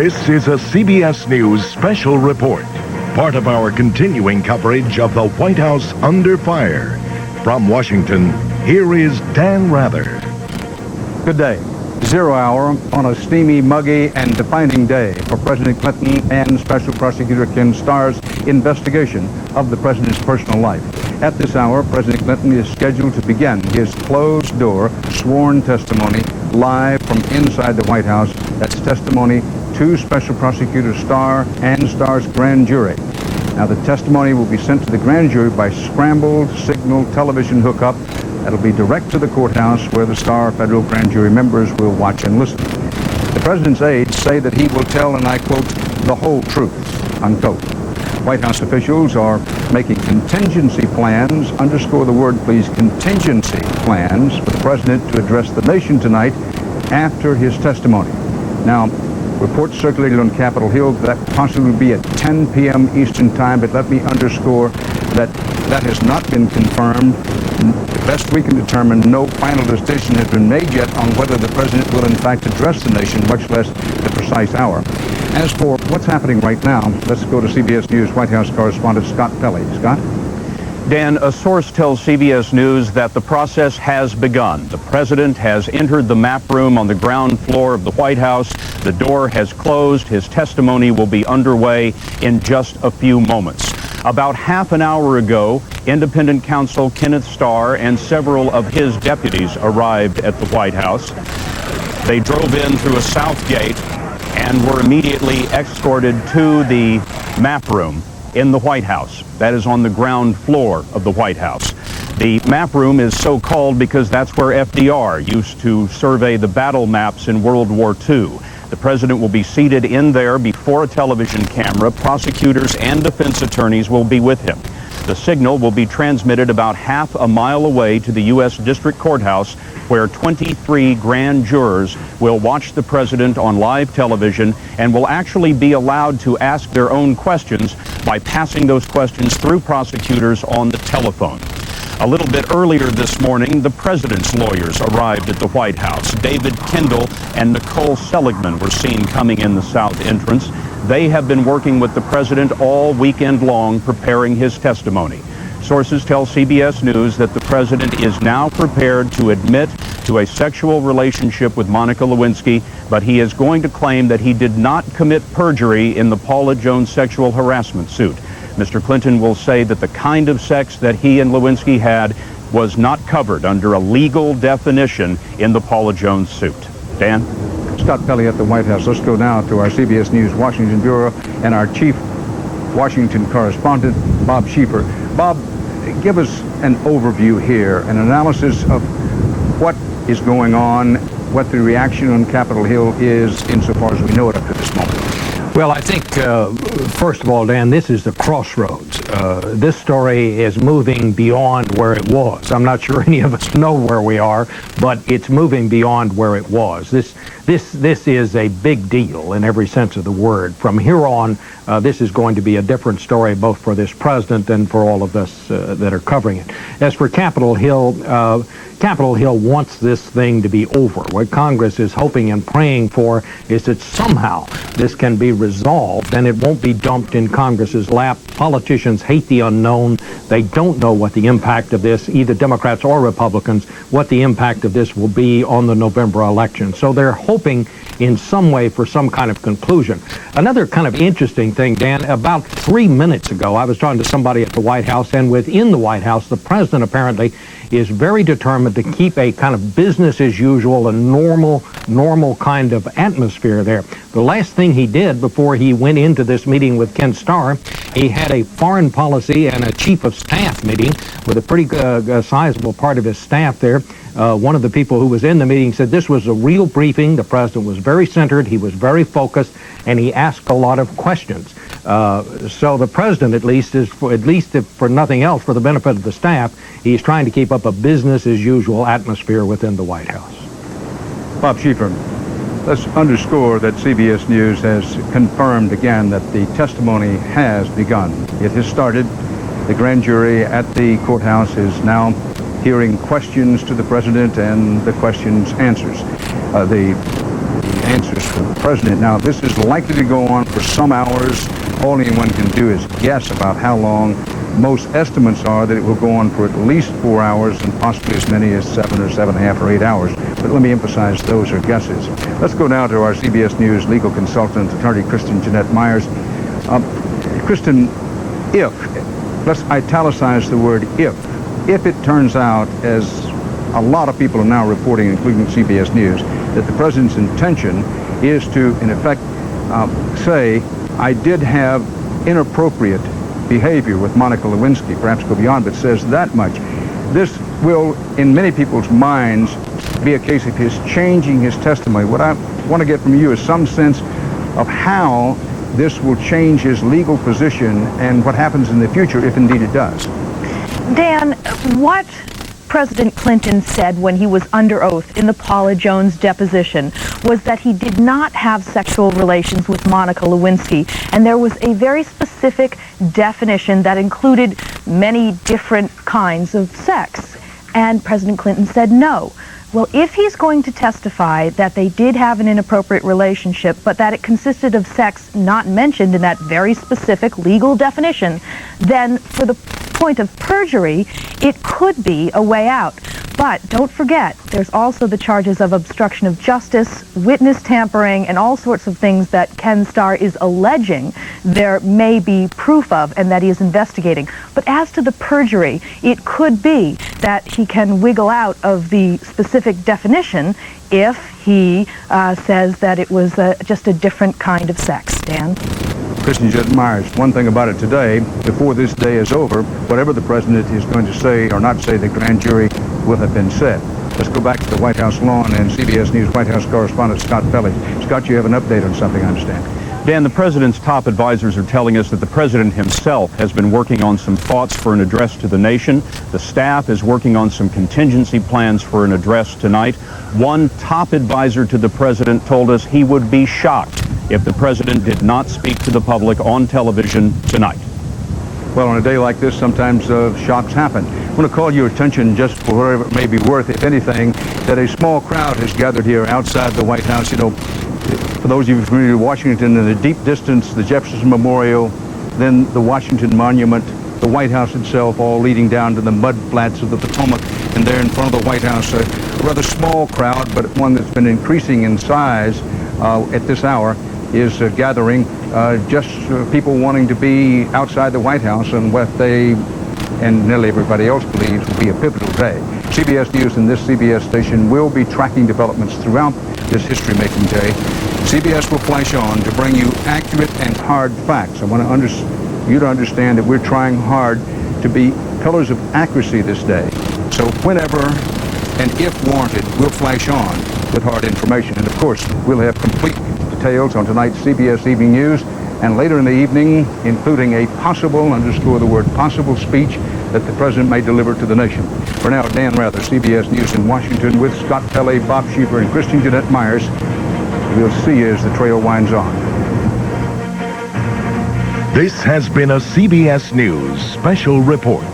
This is a CBS News special report, part of our continuing coverage of the White House under fire. From Washington, here is Dan Rather. Good day. 0 hour on a steamy, muggy, and defining day for President Clinton and Special Prosecutor Ken Starr's investigation of the president's personal life. At this hour, President Clinton is scheduled to begin his closed-door sworn testimony live from inside the White House. That's testimony to Special Prosecutor Starr and Starr's grand jury. Now, the testimony will be sent to the grand jury by scrambled signal television hookup. That'll be direct to the courthouse where the Starr federal grand jury members will watch and listen. The president's aides say that he will tell, and I quote, the whole truth, unquote. White House officials are making contingency plans, underscore the word please, contingency plans for the president to address the nation tonight after his testimony. Now, reports circulated on Capitol Hill that possibly be at 10 p.m. Eastern Time, but let me underscore that that has not been confirmed. The best we can determine, no final decision has been made yet on whether the president will in fact address the nation, much less the precise hour. As for what's happening right now, let's go to CBS News White House correspondent Scott Pelley. Scott? Dan, a source tells CBS News that the process has begun. The president has entered the map room on the ground floor of the White House. The door has closed. His testimony will be underway in just a few moments. About half an hour ago, independent counsel Kenneth Starr and several of his deputies arrived at the White House. They drove in through a south gate and were immediately escorted to the map room in the White House. That is on the ground floor of the White House. The map room is so called because that's where FDR used to survey the battle maps in World War II. The president will be seated in there before a television camera. Prosecutors and defense attorneys will be with him. The signal will be transmitted about half a mile away to the U.S. District Courthouse, where 23 grand jurors will watch the president on live television and will actually be allowed to ask their own questions by passing those questions through prosecutors on the telephone. A little bit earlier this morning, the president's lawyers arrived at the White House. David Kendall and Nicole Seligman were seen coming in the south entrance. They have been working with the president all weekend long preparing his testimony. Sources tell CBS News that the president is now prepared to admit to a sexual relationship with Monica Lewinsky, but he is going to claim that he did not commit perjury in the Paula Jones sexual harassment suit. Mr. Clinton will say that the kind of sex that he and Lewinsky had was not covered under a legal definition in the Paula Jones suit. Dan? Scott Pelley at the White House. Let's go now to our CBS News Washington Bureau and our chief Washington correspondent, Bob Schieffer. Bob, give us an overview here, an analysis of what is going on, what the reaction on Capitol Hill is insofar as we know it up to this moment. Well, I think, first of all, Dan, this is the crossroads. This story is moving beyond where it was. I'm not sure any of us know where we are, but it's moving beyond where it was. This is a big deal in every sense of the word. From here on, this is going to be a different story both for this president and for all of us that are covering it. As for Capitol Hill, Capitol Hill wants this thing to be over. What Congress is hoping and praying for is that somehow this can be resolved and it won't be dumped in Congress's lap. Politicians hate the unknown. They don't know what the impact of this, either Democrats or Republicans, what the impact of this will be on the November election. So they're hoping in some way for some kind of conclusion. Another kind of interesting thing, Dan, about 3 minutes ago, I was talking to somebody at the White House, and within the White House, the president apparently is very determined to keep a kind of business as usual, a normal kind of atmosphere there. The last thing he did before he went into this meeting with Ken Starr, he had a foreign policy and a chief of staff meeting with a pretty sizable part of his staff there. One of the people who was in the meeting said this was a real briefing. The president was very centered, he was very focused, and he asked a lot of questions. So the president, at least if for nothing else, for the benefit of the staff, he's trying to keep up a business as usual atmosphere within the White House. Bob Schieffer, let's underscore that CBS News has confirmed again that the testimony has begun. It has started. The grand jury at the courthouse is now hearing questions to the president and the questions answers. The answers from the president. Now, this is likely to go on for some hours. All anyone can do is guess about how long. Most estimates are that it will go on for at least 4 hours and possibly as many as 7 or 7.5 or 8 hours. But let me emphasize those are guesses. Let's go now to our CBS News legal consultant, attorney Kristen Jeanette Myers. Kristen, if, let's italicize the word if it turns out, as a lot of people are now reporting, including CBS News, that the president's intention is to, in effect, say, I did have inappropriate behavior with Monica Lewinsky, perhaps go beyond, but says that much. This will, in many people's minds, be a case of his changing his testimony. What I want to get from you is some sense of how this will change his legal position and what happens in the future, if indeed it does. Dan, what President Clinton said when he was under oath in the Paula Jones deposition was that he did not have sexual relations with Monica Lewinsky, and there was a very specific definition that included many different kinds of sex, and President Clinton said no. Well, if he's going to testify that they did have an inappropriate relationship, but that it consisted of sex not mentioned in that very specific legal definition, then for the point of perjury, it could be a way out. But don't forget, there's also the charges of obstruction of justice, witness tampering, and all sorts of things that Ken Starr is alleging there may be proof of and that he is investigating. But as to the perjury, it could be that he can wiggle out of the specific definition if he says that it was just a different kind of sex. Dan? Kristen Jeanette Myers, one thing about it today, before this day is over, whatever the president is going to say or not say, the grand jury will have been said. Let's go back to the White House lawn and CBS News White House correspondent Scott Pelley. Scott, you have an update on something, I understand. Dan, the president's top advisors are telling us that the president himself has been working on some thoughts for an address to the nation. The staff is working on some contingency plans for an address tonight. One top advisor to the president told us he would be shocked if the president did not speak to the public on television tonight. Well, on a day like this, sometimes shocks happen. I want to call your attention, just for whatever it may be worth, if anything, that a small crowd has gathered here outside the White House. You know, for those of you familiar with Washington, in the deep distance, the Jefferson Memorial, then the Washington Monument, the White House itself, all leading down to the mud flats of the Potomac, and there in front of the White House, a rather small crowd, but one that's been increasing in size at this hour, is gathering, just people wanting to be outside the White House on what they and nearly everybody else believes will be a pivotal day. CBS News and this CBS station will be tracking developments throughout this history-making day. CBS will flash on to bring you accurate and hard facts. I want you to understand that we're trying hard to be pillars of accuracy this day. So whenever and if warranted, we'll flash on with hard information. And of course, we'll have complete details on tonight's CBS Evening News, and later in the evening, including a possible, underscore the word possible, speech that the president may deliver to the nation. For now, Dan Rather, CBS News in Washington, with Scott Pelley, Bob Schieffer, and Kristen Jeanette Myers. We'll see you as the trail winds on. This has been a CBS News special report.